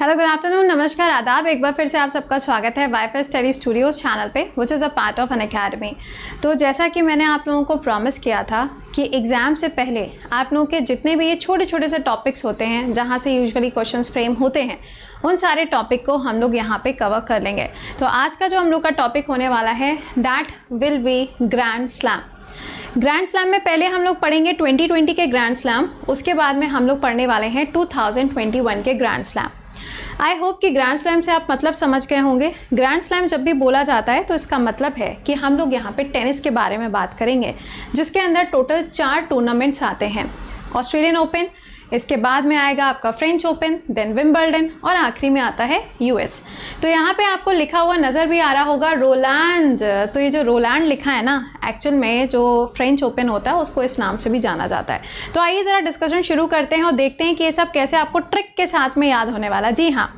Hello good afternoon, नमस्कार, आदाब। एक बार फिर से आप सबका स्वागत है वाईफाई स्टडी स्टूडियोज चैनल पे, which is a part of an academy. तो जैसा कि मैंने आप लोगों को प्रॉमिस किया था कि एग्ज़ाम से पहले आप लोगों के जितने भी ये छोटे छोटे से टॉपिक्स होते हैं जहाँ से यूजुअली क्वेश्चंस फ्रेम होते हैं, उन सारे टॉपिक को हम लोग यहाँ पे कवर कर लेंगे। तो आज का जो हम लोग का टॉपिक होने वाला है that will be grand slam. Grand slam में पहले हम लोग पढ़ेंगे 2020 के ग्रैंड स्लैम, उसके बाद में हम लोग पढ़ने वाले हैं 2021 के ग्रैंड स्लैम। आई होप कि ग्रैंड स्लैम से आप मतलब समझ गए होंगे। ग्रैंड स्लैम जब भी बोला जाता है तो इसका मतलब है कि हम लोग यहाँ पे टेनिस के बारे में बात करेंगे, जिसके अंदर टोटल 4 टूर्नामेंट्स आते हैं। ऑस्ट्रेलियन ओपन, इसके बाद में आएगा आपका फ्रेंच ओपन, देन विंबलडन और आखिरी में आता है यूएस। तो यहाँ पे आपको लिखा हुआ नज़र भी आ रहा होगा रोलैंड। तो ये जो रोलैंड लिखा है ना, एक्चुअल में जो फ्रेंच ओपन होता है उसको इस नाम से भी जाना जाता है। तो आइए ज़रा डिस्कशन शुरू करते हैं और देखते हैं कि ये सब कैसे आपको ट्रिक के साथ में याद होने वाला। जी हाँ,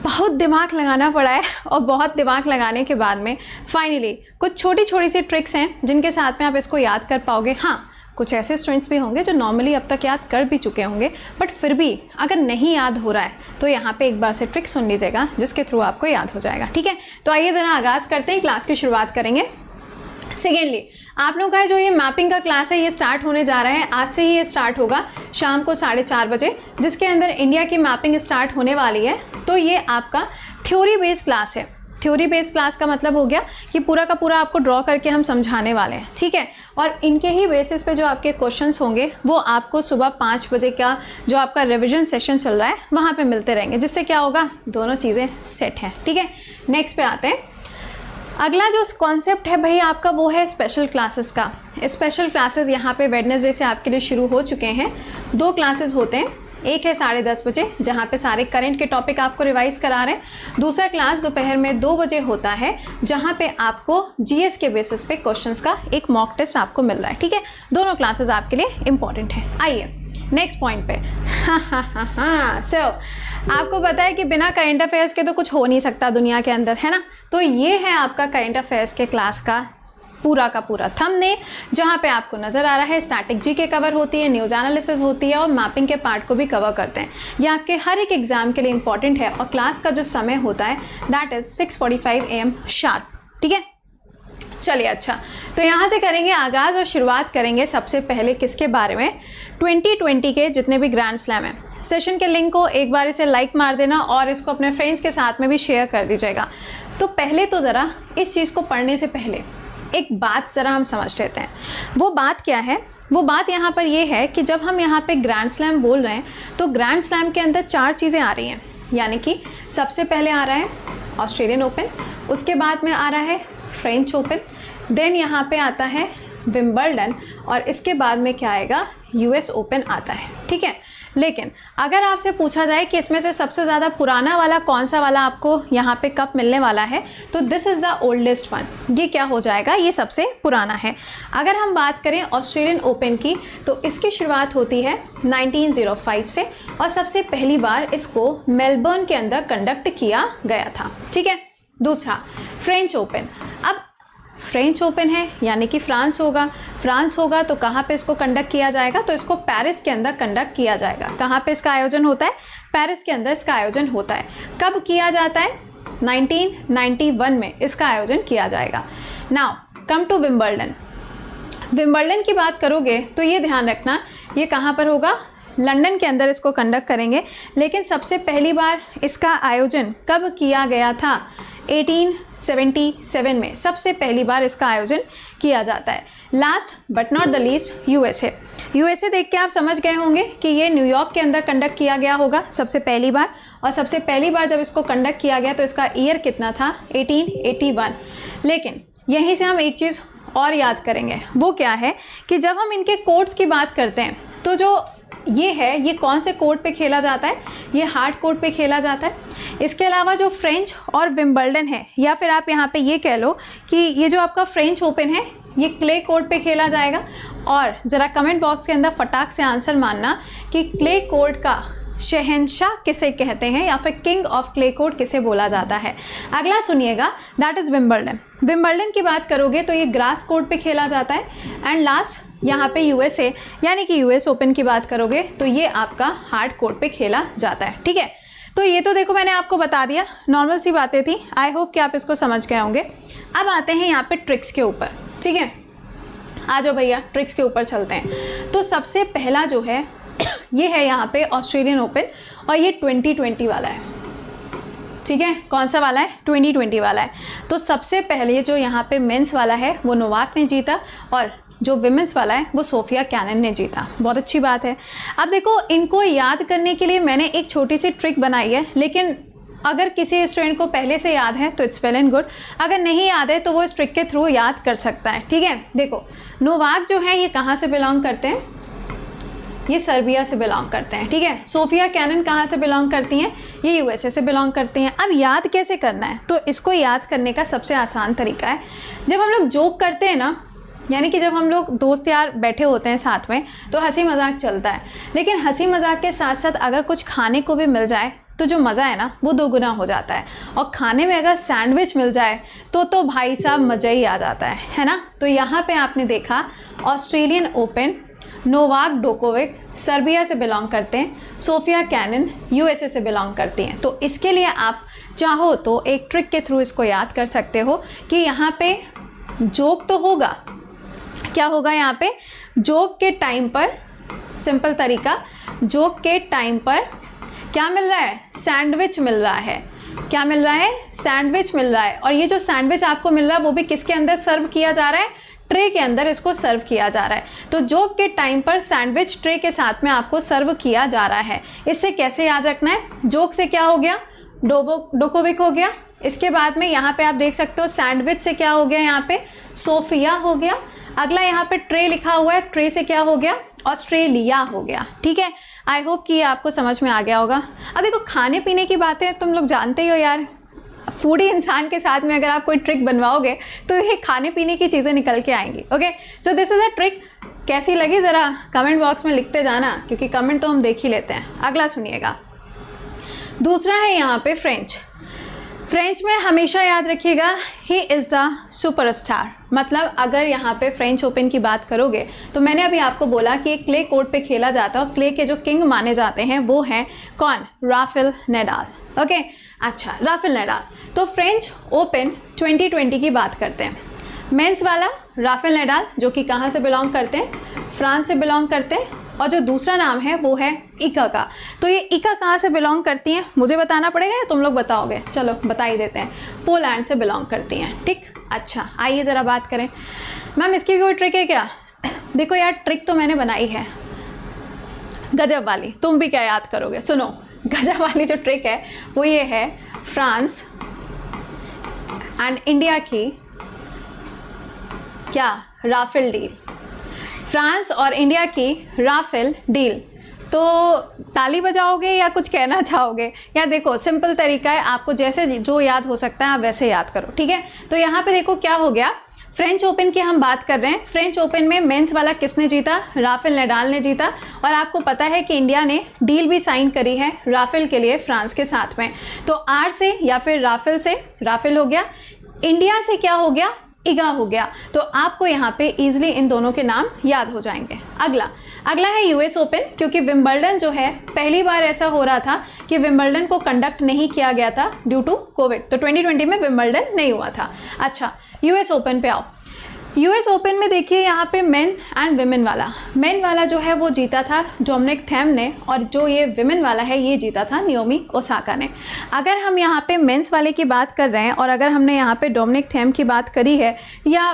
बहुत दिमाग लगाना पड़ा है और बहुत दिमाग लगाने के बाद में फाइनली कुछ छोटी छोटी सी ट्रिक्स हैं जिनके साथ में आप इसको याद कर पाओगे। हाँ, कुछ ऐसे स्टूडेंट्स भी होंगे जो नॉर्मली अब तक याद कर भी चुके होंगे, बट फिर भी अगर नहीं याद हो रहा है तो यहाँ पे एक बार से ट्रिक सुन लीजिएगा जिसके थ्रू आपको याद हो जाएगा। ठीक है, तो आइए ज़रा आगाज़ करते हैं, क्लास की शुरुआत करेंगे। सेकेंडली, आप लोग का जो ये मैपिंग का क्लास है ये स्टार्ट होने जा रहा है। आज से ही ये स्टार्ट होगा शाम को 4:30 बजे, जिसके अंदर इंडिया की मैपिंग स्टार्ट होने वाली है। तो ये आपका थ्योरी बेस्ड क्लास है। थ्योरी बेस्ड क्लास का मतलब हो गया कि पूरा का पूरा आपको ड्रॉ करके हम समझाने वाले हैं। ठीक है, और इनके ही बेसिस पे जो आपके क्वेश्चंस होंगे वो आपको सुबह 5 बजे का जो आपका रिवीजन सेशन चल रहा है वहाँ पे मिलते रहेंगे, जिससे क्या होगा, दोनों चीज़ें सेट हैं। ठीक है, नेक्स्ट पे आते हैं। अगला जो कॉन्सेप्ट है भाई आपका वो है स्पेशल क्लासेस का। स्पेशल क्लासेस यहाँ पे वेडनेसडे से आपके लिए शुरू हो चुके हैं। 2 क्लासेस होते हैं, एक है 10:30 बजे जहाँ पे सारे करंट के टॉपिक आपको रिवाइज करा रहे हैं। दूसरा क्लास दोपहर में 2 बजे होता है जहाँ पे आपको जीएस के बेसिस पे क्वेश्चंस का एक मॉक टेस्ट आपको मिल रहा है। ठीक है, दोनों क्लासेस आपके लिए इंपॉर्टेंट है। आइए नेक्स्ट पॉइंट पे। सो आपको पता है कि बिना करंट अफेयर्स के तो कुछ हो नहीं सकता दुनिया के अंदर, है ना। तो ये है आपका करंट अफेयर्स के क्लास का पूरा का पूरा थंबनेल, जहाँ पे आपको नज़र आ रहा है स्टैटिक जीके कवर होती है, न्यूज़ एनालिसिस होती है और मैपिंग के पार्ट को भी कवर करते हैं। ये आपके हर एक एग्जाम के लिए इंपॉर्टेंट है और क्लास का जो समय होता है दैट इज़ 6:45 AM शार्प। ठीक है, चलिए अच्छा, तो यहाँ से करेंगे आगाज़ और शुरुआत करेंगे सबसे पहले किसके बारे में, 2020 के जितने भी ग्रैंड स्लैम हैं। सेशन के लिंक को एक बार इसे लाइक मार देना और इसको अपने फ्रेंड्स के साथ में भी शेयर कर दीजिएगा। तो पहले तो ज़रा इस चीज़ को पढ़ने से पहले एक बात ज़रा हम समझ लेते हैं। वो बात क्या है? वो बात यहाँ पर ये है कि जब हम यहाँ पे ग्रैंड स्लैम बोल रहे हैं तो ग्रैंड स्लैम के अंदर 4 चीज़ें आ रही हैं। यानी कि सबसे पहले आ रहा है ऑस्ट्रेलियन ओपन, उसके बाद में आ रहा है फ्रेंच ओपन, देन यहाँ पे आता है विंबलडन और इसके बाद में क्या आएगा, यूएस ओपन आता है। ठीक है, लेकिन अगर आपसे पूछा जाए कि इसमें से सबसे ज़्यादा पुराना वाला कौन सा वाला आपको यहाँ पे कप मिलने वाला है, तो this is the oldest one. ये क्या हो जाएगा, ये सबसे पुराना है। अगर हम बात करें ऑस्ट्रेलियन ओपन की तो इसकी शुरुआत होती है 1905 से और सबसे पहली बार इसको मेलबर्न के अंदर कंडक्ट किया गया था। ठीक है, दूसरा फ्रेंच ओपन। अब फ्रेंच ओपन है यानी कि फ्रांस होगा तो कहाँ पे इसको कंडक्ट किया जाएगा, तो इसको पेरिस के अंदर कंडक्ट किया जाएगा। कहाँ पे इसका आयोजन होता है, पेरिस के अंदर इसका आयोजन होता है। कब किया जाता है, 1991 में इसका आयोजन किया जाएगा। Now come to Wimbledon. Wimbledon की बात करोगे तो ये ध्यान रखना, ये कहाँ पर होगा, लंदन के अंदर इसको कंडक्ट करेंगे। लेकिन सबसे पहली बार इसका आयोजन कब किया गया था, 1877 में सबसे पहली बार इसका आयोजन किया जाता है। Last but not the least USA देख के आप समझ गए होंगे कि ये न्यूयॉर्क के अंदर कंडक्ट किया गया होगा सबसे पहली बार, और सबसे पहली बार जब इसको कंडक्ट किया गया तो इसका ईयर कितना था, 1881। लेकिन यहीं से हम एक चीज़ और याद करेंगे, वो क्या है कि जब हम इनके कोर्ट्स की बात करते हैं तो जो ये है, ये कौन से कोर्ट पे खेला जाता है, ये हार्ड कोर्ट पे खेला जाता है। इसके अलावा जो फ्रेंच और विंबलडन है, या फिर आप यहाँ पे ये कह लो कि ये जो आपका फ्रेंच ओपन है ये क्ले कोर्ट पे खेला जाएगा। और ज़रा कमेंट बॉक्स के अंदर फटाक से आंसर मानना कि क्ले कोर्ट का शहंशाह किसे कहते हैं या फिर किंग ऑफ क्ले कोर्ट किसे बोला जाता है। अगला सुनिएगा, दैट इज़ विंबलडन। विंबलडन की बात करोगे तो ये ग्रास कोर्ट पे खेला जाता है। एंड लास्ट यहाँ पे यूएसए यानी कि यूएस ओपन की बात करोगे तो ये आपका हार्ड कोर्ट पे खेला जाता है। ठीक है, तो ये तो देखो मैंने आपको बता दिया, नॉर्मल सी बातें थी। आई होप कि आप इसको समझ गए होंगे। अब आते हैं यहाँ पे ट्रिक्स के ऊपर, ठीक है। आ जाओ भैया, ट्रिक्स के ऊपर चलते हैं। तो सबसे पहला जो है ये है यहाँ पे ऑस्ट्रेलियन ओपन, और ये 2020 वाला है, ठीक है। कौन सा वाला है? 2020 वाला है। तो सबसे पहले जो यहाँ पे मेंस वाला है वो नोवाक ने जीता, और जो विमेंस वाला है वो सोफिया कैनन ने जीता। बहुत अच्छी बात है। अब देखो, इनको याद करने के लिए मैंने एक छोटी सी ट्रिक बनाई है, लेकिन अगर किसी स्टूडेंट को पहले से याद है तो इट्स वेल एंड गुड, अगर नहीं याद है तो वो इस ट्रिक के थ्रू याद कर सकता है, ठीक है। देखो, नोवाक जो है ये कहाँ से बिलोंग करते हैं? ये सर्बिया से बिलोंग करते हैं, ठीक है। सोफिया कैनन कहाँ से बिलोंग करती हैं? ये यूएसए से बिलोंग करती हैं। अब याद कैसे करना है? तो इसको याद करने का सबसे आसान तरीका है, जब हम लोग जोक करते हैं ना, यानी कि जब हम लोग दोस्त यार बैठे होते हैं साथ में तो हंसी मजाक चलता है, लेकिन हंसी मजाक के साथ साथ अगर कुछ खाने को भी मिल जाए तो जो मज़ा है ना वो दोगुना हो जाता है। और खाने में अगर सैंडविच मिल जाए तो भाई साहब मज़ा ही आ जाता है ना। तो यहाँ पे आपने देखा Australian open, Novak Djokovic Serbia से बिलोंग करते हैं, सोफिया कैनन यूएसए से बिलोंग करती हैं। तो इसके लिए आप चाहो तो एक ट्रिक के थ्रू इसको याद कर सकते हो कि यहाँ पे जोक तो होगा, क्या होगा यहाँ पे? जोक के टाइम पर, सिंपल तरीका, जोक के टाइम पर क्या मिल रहा है? सैंडविच मिल रहा है। क्या मिल रहा है? सैंडविच मिल रहा है। और ये जो सैंडविच आपको मिल रहा है वो भी किसके अंदर सर्व किया जा रहा है? ट्रे के अंदर इसको सर्व किया जा रहा है। तो जोक के टाइम पर सैंडविच ट्रे के साथ में आपको सर्व किया जा रहा है। इससे कैसे याद रखना है? जोक से क्या हो गया? जोकोविक हो गया। इसके बाद में यहाँ पे आप देख सकते हो सैंडविच से क्या हो गया? यहाँ पे सोफिया हो गया। अगला यहाँ पे ट्रे लिखा हुआ है, ट्रे से क्या हो गया? ऑस्ट्रेलिया हो गया, ठीक है। आई होप कि ये आपको समझ में आ गया होगा। अब देखो, खाने पीने की बातें तुम लोग जानते ही हो यार, फूडी इंसान के साथ में अगर आप कोई ट्रिक बनवाओगे तो ये खाने पीने की चीज़ें निकल के आएंगी। Okay, so this is a trick. कैसी लगी ज़रा कमेंट बॉक्स में लिखते जाना, क्योंकि कमेंट तो हम देख ही लेते हैं। अगला सुनिएगा, दूसरा है यहाँ पे फ्रेंच। फ्रेंच में हमेशा याद रखिएगा, ही इज़ द सुपरस्टार। मतलब अगर यहाँ पे फ्रेंच ओपन की बात करोगे तो मैंने अभी आपको बोला कि एक क्ले कोर्ट पे खेला जाता है और क्ले के जो किंग माने जाते हैं वो हैं कौन? Rafael Nadal. ओके, अच्छा, राफेल नडाल। तो फ्रेंच ओपन 2020 की बात करते हैं। मेंस वाला राफेल नडाल, जो कि कहाँ से बिलोंग करते हैं? फ्रांस से बिलोंग करते हैं। और जो दूसरा नाम है वो है इका का। तो ये इका कहाँ से बिलोंग करती हैं? मुझे बताना पड़ेगा या तुम लोग बताओगे? चलो बता ही देते हैं, पोलैंड से बिलोंग करती हैं, ठीक। अच्छा, आइए ज़रा बात करें। मैम इसकी कोई ट्रिक है क्या? देखो यार, ट्रिक तो मैंने बनाई है गजब वाली, तुम भी क्या याद करोगे? सुनो, गजब वाली जो ट्रिक है वो ये है, फ्रांस एंड इंडिया की क्या? Rafale deal. फ्रांस और इंडिया की राफेल डील। तो ताली बजाओगे या कुछ कहना चाहोगे? यार देखो, सिंपल तरीका है, आपको जैसे जो याद हो सकता है आप वैसे याद करो, ठीक है। तो यहाँ पे देखो क्या हो गया, फ्रेंच ओपन की हम बात कर रहे हैं। फ्रेंच ओपन में मेंस वाला किसने जीता? राफेल नडाल ने जीता। और आपको पता है कि इंडिया ने डील भी साइन करी है राफेल के लिए फ्रांस के साथ में। तो आर से या फिर राफेल से राफेल हो गया, इंडिया से क्या हो गया? इगा हो गया। तो आपको यहाँ पे इजीली इन दोनों के नाम याद हो जाएंगे। अगला है यूएस ओपन, क्योंकि विंबलडन जो है पहली बार ऐसा हो रहा था कि विंबलडन को कंडक्ट नहीं किया गया था ड्यू टू कोविड। तो 2020 में विंबलडन नहीं हुआ था। अच्छा, यूएस ओपन पे आओ। यूएस ओपन में देखिए यहाँ पे मेन एंड विमेन वाला, मेन वाला जो है वो जीता था डोमिनिक थीम ने, और जो ये विमेन वाला है ये जीता था नाओमी ओसाका ने। अगर हम यहाँ पे मेंस वाले की बात कर रहे हैं और अगर हमने यहाँ पे डोमिनिक थीम की बात करी है या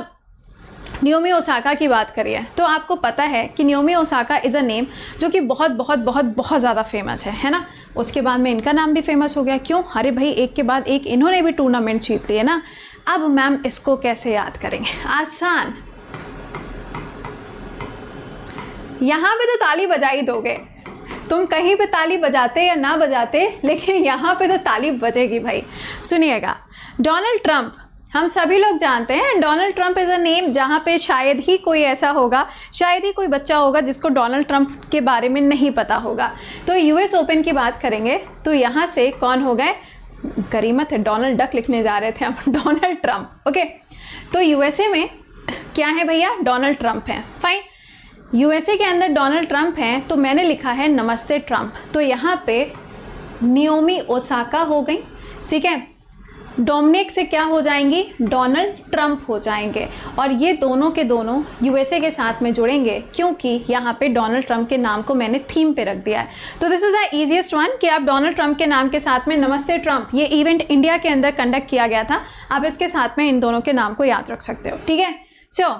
नाओमी ओसाका की बात करी है, तो आपको पता है कि Naomi Osaka is a name जो कि बहुत बहुत बहुत बहुत ज़्यादा फेमस है ना। उसके बाद में इनका नाम भी फेमस हो गया। क्यों? अरे भाई, एक के बाद एक इन्होंने भी टूर्नामेंट जीत लिए ना। अब मैम इसको कैसे याद करेंगे? आसान, यहाँ पे तो ताली बजा ही दोगे तुम, कहीं पे ताली बजाते या ना बजाते, लेकिन यहाँ पे तो ताली बजेगी भाई। सुनिएगा, डोनाल्ड ट्रंप हम सभी लोग जानते हैं। Donald Trump is a name जहाँ पे शायद ही कोई ऐसा होगा, शायद ही कोई बच्चा होगा जिसको डोनाल्ड ट्रंप के बारे में नहीं पता होगा। तो यूएस ओपन की बात करेंगे तो यहाँ से कौन हो गए? गरीमत है, डोनाल्ड डक लिखने जा रहे थे हम, डोनाल्ड ट्रंप। ओके, तो यूएसए में क्या है भैया? डोनाल्ड ट्रंप है। फाइन, यूएसए के अंदर डोनाल्ड ट्रंप हैं तो मैंने लिखा है नमस्ते ट्रंप। तो यहाँ पे नियोमी ओसाका हो गई, ठीक है। डोमिनिक से क्या हो जाएंगी, डोनाल्ड ट्रंप हो जाएंगे, और ये दोनों के दोनों यूएसए के साथ में जुड़ेंगे क्योंकि यहाँ पे डोनाल्ड ट्रंप के नाम को मैंने थीम पे रख दिया है। तो this is the easiest one कि आप डोनाल्ड ट्रंप के नाम के साथ में नमस्ते ट्रंप, ये इवेंट इंडिया के अंदर कंडक्ट किया गया था, आप इसके साथ में इन दोनों के नाम को याद रख सकते हो, ठीक है। सो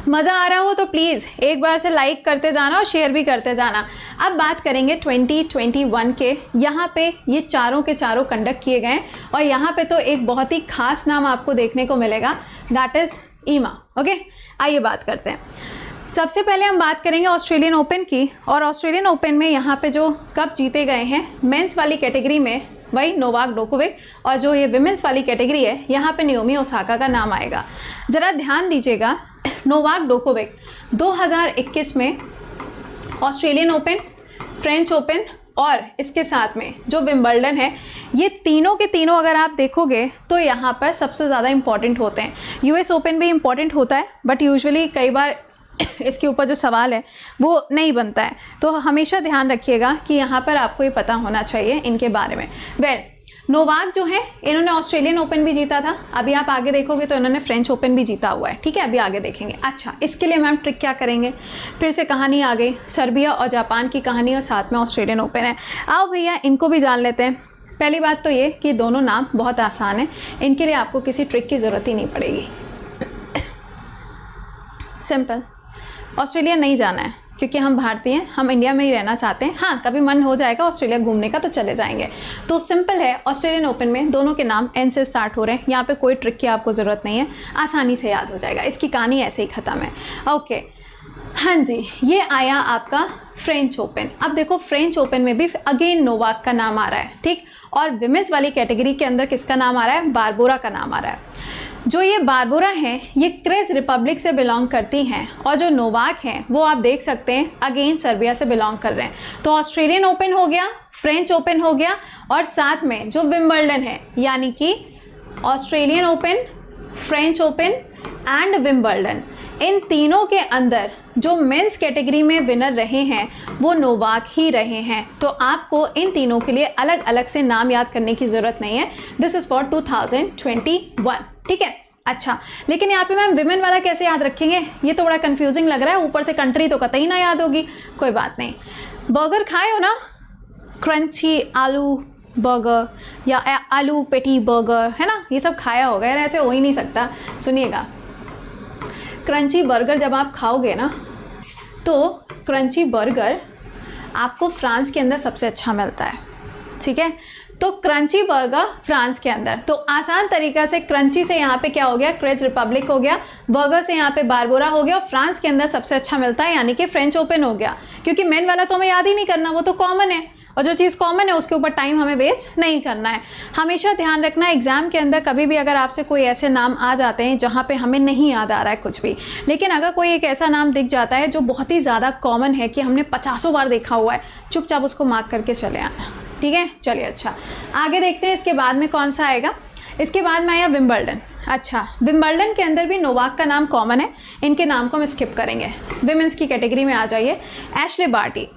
मज़ा आ रहा हो तो प्लीज़ एक बार से लाइक करते जाना और शेयर भी करते जाना। अब बात करेंगे 2021 के, यहाँ पे ये चारों के चारों कंडक्ट किए गए और यहाँ पे तो एक बहुत ही खास नाम आपको देखने को मिलेगा, दैट इज़ ईमा। ओके, आइए बात करते हैं। सबसे पहले हम बात करेंगे ऑस्ट्रेलियन ओपन की, और ऑस्ट्रेलियन ओपन में यहाँ पे जो कप जीते गए हैं मेंस वाली कैटेगरी में वही नोवाक जोकोविक, और जो ये विमेंस वाली कैटेगरी है यहाँ पे नियोमी ओसाका का नाम आएगा। ज़रा ध्यान दीजिएगा, नोवाक जोकोविक 2021 में ऑस्ट्रेलियन ओपन, फ्रेंच ओपन और इसके साथ में जो विंबलडन है, ये तीनों के तीनों अगर आप देखोगे तो यहाँ पर सबसे ज़्यादा इम्पॉर्टेंट होते हैं। यूएस ओपन भी इम्पॉर्टेंट होता है बट यूजुअली कई बार इसके ऊपर जो सवाल है वो नहीं बनता है, तो हमेशा ध्यान रखिएगा कि यहाँ पर आपको ये पता होना चाहिए इनके बारे में। नोवाक जो है इन्होंने ऑस्ट्रेलियन ओपन भी जीता था, अभी आप आगे देखोगे तो इन्होंने फ्रेंच ओपन भी जीता हुआ है, ठीक है, अभी आगे देखेंगे। अच्छा, इसके लिए मैम ट्रिक क्या करेंगे, फिर से कहानी आ गई, सर्बिया और जापान की कहानी और साथ में ऑस्ट्रेलियन ओपन है। आओ भैया इनको भी जान लेते हैं। पहली बात तो ये कि दोनों नाम बहुत आसान है, इनके लिए आपको किसी ट्रिक की ज़रूरत ही नहीं पड़ेगी, सिंपल। ऑस्ट्रेलिया नहीं जाना है क्योंकि हम भारतीय हैं, हम इंडिया में ही रहना चाहते हैं। हाँ, कभी मन हो जाएगा ऑस्ट्रेलिया घूमने का तो चले जाएंगे। तो सिंपल है, ऑस्ट्रेलियन ओपन में दोनों के नाम एन से स्टार्ट हो रहे हैं, यहाँ पे कोई ट्रिक की आपको ज़रूरत नहीं है, आसानी से याद हो जाएगा, इसकी कहानी ऐसे ही ख़त्म है। ओके, हाँ जी, ये आया आपका फ्रेंच ओपन। अब देखो फ्रेंच ओपन में भी अगेन नोवाक का नाम आ रहा है, ठीक, और विमेंस वाली कैटेगरी के अंदर किसका नाम आ रहा है, बारबोरा का नाम आ रहा है। जो ये बारबोरा हैं ये क्रेज रिपब्लिक से बिलोंग करती हैं, और जो नोवाक हैं वो आप देख सकते हैं अगेन सर्बिया से बिलोंग कर रहे हैं। तो ऑस्ट्रेलियन ओपन हो गया, फ्रेंच ओपन हो गया, और साथ में जो विंबलडन है यानी कि Australian Open, French Open and Wimbledon, इन तीनों के अंदर जो मेंस कैटेगरी में विनर रहे हैं वो नोवाक ही रहे हैं। तो आपको इन तीनों के लिए अलग अलग से नाम याद करने की ज़रूरत नहीं है, दिस इज़ फॉर 2021, ठीक है। अच्छा, लेकिन यहाँ पे मैम विमेन वाला कैसे याद रखेंगे, ये तो बड़ा कंफ्यूजिंग लग रहा है, ऊपर से कंट्री तो कतई ना याद होगी। कोई बात नहीं, बर्गर खाए हो ना, क्रंची आलू बर्गर या आलू पेटी बर्गर, है ना, ये सब खाया होगा यार, ऐसे हो ही नहीं सकता। सुनिएगा, क्रंची बर्गर जब आप खाओगे ना तो क्रंची बर्गर आपको फ्रांस के अंदर सबसे अच्छा मिलता है, ठीक है। तो क्रंची बर्गर फ्रांस के अंदर, तो आसान तरीका से क्रंची से यहाँ पे क्या हो गया, क्रेज रिपब्लिक हो गया, बर्गर से यहाँ पे बारबोरा हो गया, और फ्रांस के अंदर सबसे अच्छा मिलता है यानी कि फ्रेंच ओपन हो गया। क्योंकि मेन वाला तो हमें याद ही नहीं करना, वो तो कॉमन है, और जो चीज़ कॉमन है उसके ऊपर टाइम हमें वेस्ट नहीं करना है। हमेशा ध्यान रखना, एग्जाम के अंदर कभी भी अगर आपसे कोई ऐसे नाम आ जाते हैं जहाँ पे हमें नहीं याद आ रहा है कुछ भी, लेकिन अगर कोई एक ऐसा नाम दिख जाता है जो बहुत ही ज़्यादा कॉमन है कि हमने 50 बार देखा हुआ है, चुपचाप उसको मार्क करके चले आना, ठीक है। चलिए, अच्छा आगे देखते हैं इसके बाद में कौन सा आएगा। इसके बाद में आया विंबलडन। अच्छा, विंबलडन के अंदर भी नोवाक का नाम कॉमन है, इनके नाम को हम स्किप करेंगे। विमेंस की कैटेगरी में आ जाइए, एशले बार्टी,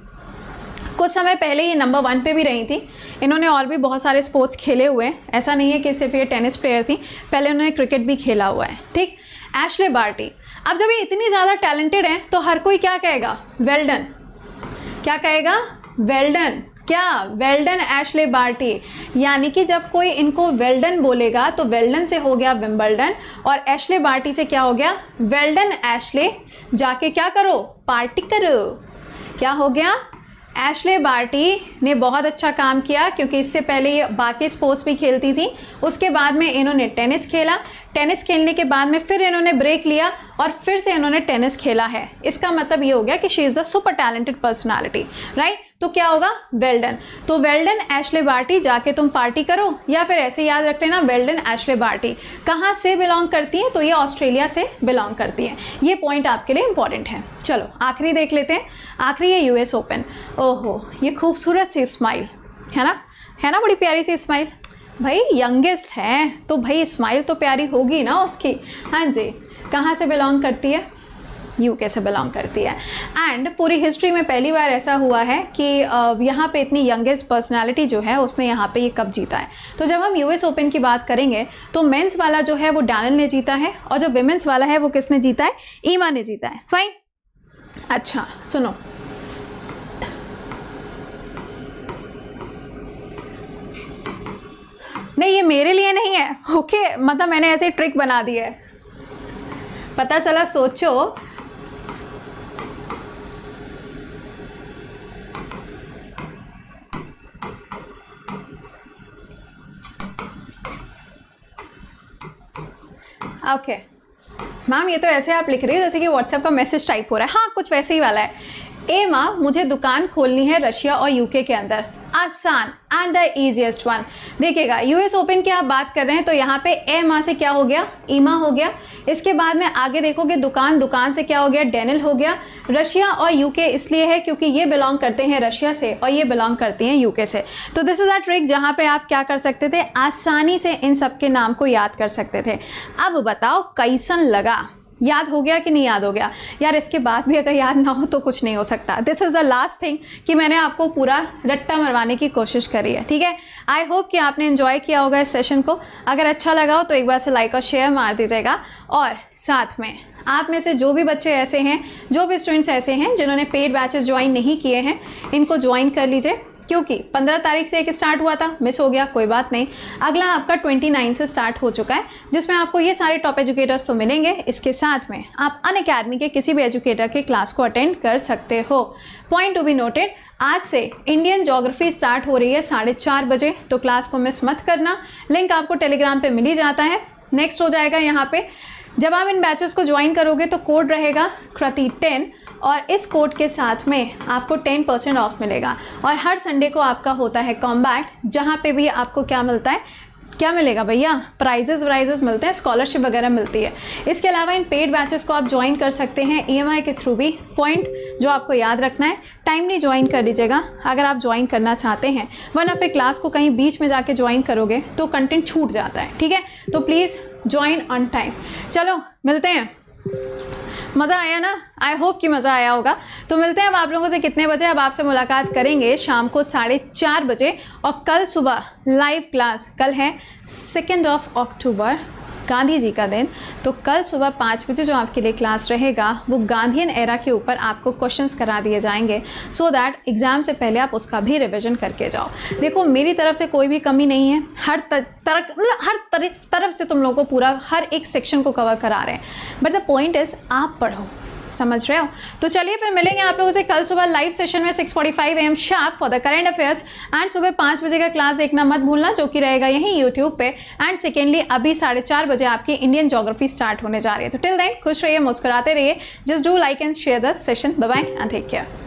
कुछ समय पहले ये नंबर 1 पे भी रही थी। इन्होंने और भी बहुत सारे स्पोर्ट्स खेले हुए हैं, ऐसा नहीं है कि सिर्फ ये टेनिस प्लेयर थी, पहले उन्होंने क्रिकेट भी खेला हुआ है, ठीक। एशले बार्टी, अब जब ये इतनी ज़्यादा टैलेंटेड हैं तो हर कोई क्या कहेगा, वेल डन, क्या कहेगा, वेल डन, क्या, वेल डन एशले बार्टी, यानी कि जब कोई इनको वेल डन बोलेगा तो वेल डन से हो गया विंबलडन, और एशले बार्टी से क्या हो गया, वेल डन एशले, जाके क्या करो, पार्टी करो, क्या हो गया, एशले बार्टी ने बहुत अच्छा काम किया क्योंकि इससे पहले ये बाकी स्पोर्ट्स भी खेलती थी, उसके बाद में इन्होंने टेनिस खेला, टेनिस खेलने के बाद में फिर इन्होंने ब्रेक लिया और फिर से इन्होंने टेनिस खेला है। इसका मतलब ये हो गया कि she is the super talented personality, right. तो क्या होगा, वेल डन। तो वेल डन एशले बार्टी, जाके तुम पार्टी करो, या फिर ऐसे याद रख लेना वेल डन एशले बार्टी। कहाँ से बिलोंग करती है, तो ये ऑस्ट्रेलिया से बिलोंग करती है, ये पॉइंट आपके लिए इंपॉर्टेंट है। चलो आखिरी देख लेते हैं, आखिरी है यूएस ओपन। ओहो, ये खूबसूरत सी स्माइल है ना, है ना, बड़ी प्यारी सी स्माइल। भाई यंगेस्ट है तो भाई स्माइल तो प्यारी होगी ना उसकी। हाँ जी, कहाँ से बिलोंग करती है, यूके से बिलोंग करती है। एंड पूरी हिस्ट्री में पहली बार ऐसा हुआ है कि यहाँ पे इतनी यंगेस्ट पर्सनालिटी जो है उसने यहाँ पे ये कप जीता है। तो जब हम यूएस ओपन की बात करेंगे तो मेंस वाला जो है वो डैनियल ने जीता है, और जो विमेंस वाला है वो किसने जीता है? ईमा ने जीता है। फाइन। अच्छा सुनो, नहीं ये मेरे लिए नहीं है, ओके मतलब मैंने ऐसे ट्रिक बना दी है, पता चला। सोचो ओके मैम ये तो ऐसे आप लिख रही हो जैसे कि व्हाट्सएप का मैसेज टाइप हो रहा है। हाँ कुछ वैसे ही वाला है। ए माँ मुझे दुकान खोलनी है रशिया और यूके के अंदर। आसान एंड द इजीएस्ट वन। देखिएगा यूएस ओपन की आप बात कर रहे हैं तो यहाँ पे ए माँ से क्या हो गया? ईमा हो गया। इसके बाद में आगे देखोगे दुकान, दुकान से क्या हो गया? डैनियल हो गया। रशिया और यूके इसलिए है क्योंकि ये बिलोंग करते हैं रशिया से और ये बिलोंग करती हैं यूके से। तो दिस इज अ ट्रिक जहाँ पे आप क्या कर सकते थे? आसानी से इन सब के नाम को याद कर सकते थे। अब बताओ कैसन लगा? याद हो गया कि नहीं याद हो गया? यार इसके बाद भी अगर याद ना हो तो कुछ नहीं हो सकता। This is the last thing कि मैंने आपको पूरा रट्टा मरवाने की कोशिश करी है, ठीक है। आई होप कि आपने एंजॉय किया होगा इस सेशन को। अगर अच्छा लगा हो तो एक बार से लाइक और शेयर मार दीजिएगा, और साथ में आप में से जो भी बच्चे ऐसे हैं, जो भी स्टूडेंट्स ऐसे हैं जिन्होंने पेड बैचेस ज्वाइन नहीं किए हैं, इनको ज्वाइन कर लीजिए, क्योंकि 15 तारीख से एक स्टार्ट हुआ था, मिस हो गया, कोई बात नहीं। अगला आपका 29 से स्टार्ट हो चुका है, जिसमें आपको ये सारे टॉप एजुकेटर्स तो मिलेंगे। इसके साथ में आप अनअकैडमी के किसी भी एजुकेटर के क्लास को अटेंड कर सकते हो। पॉइंट टू बी नोटेड, आज से इंडियन ज्योग्राफी स्टार्ट हो रही है 4:30 बजे, तो क्लास को मिस मत करना। लिंक आपको टेलीग्राम पे मिल ही जाता है। नेक्स्ट हो जाएगा यहाँ पे, जब आप इन बैचेस को ज्वाइन करोगे तो कोड रहेगा कृति10, और इस कोड के साथ में आपको 10% ऑफ मिलेगा। और हर संडे को आपका होता है कॉम्बैट, जहाँ पे भी आपको क्या मिलता है? क्या मिलेगा भैया? प्राइजेस मिलते हैं, स्कॉलरशिप वगैरह मिलती है। इसके अलावा इन पेड बैचेस को आप ज्वाइन कर सकते हैं EMI के थ्रू भी। पॉइंट जो आपको याद रखना है, टाइमली ज्वाइन कर लीजिएगा अगर आप ज्वाइन करना चाहते हैं, वरना फिर क्लास को कहीं बीच में जाके ज्वाइन करोगे तो कंटेंट छूट जाता है, ठीक है। तो प्लीज़ ज्वाइन ऑन टाइम। चलो मिलते हैं। मज़ा आया ना? आई होप कि मज़ा आया होगा। तो मिलते हैं अब आप लोगों से कितने बजे? अब आपसे मुलाकात करेंगे शाम को 4:30 बजे, और कल सुबह लाइव क्लास। कल है 2 अक्टूबर, गांधी जी का दिन। तो कल सुबह 5 बजे जो आपके लिए क्लास रहेगा वो गांधीयन एरा के ऊपर आपको क्वेश्चंस करा दिए जाएंगे, सो दैट एग्ज़ाम से पहले आप उसका भी रिवीजन करके जाओ। देखो मेरी तरफ से कोई भी कमी नहीं है, हर तरफ से तुम लोगों को पूरा हर एक सेक्शन को कवर करा रहे हैं, बट द पॉइंट इज़ आप पढ़ो, समझ रहे हो? तो चलिए फिर मिलेंगे आप लोगों से कल सुबह लाइव सेशन में 6:45 AM sharp for the current affairs. And सुबह 5 बजे का क्लास देखना मत भूलना, जो कि रहेगा यहीं यूट्यूब पे। एंड सेकेंडली अभी 4:30 बजे आपकी इंडियन ज्योग्राफी स्टार्ट होने जा रही है। तो टिल देन खुश रहिए, मुस्कुराते रहिए। Just do like and share the session. Bye bye and take care.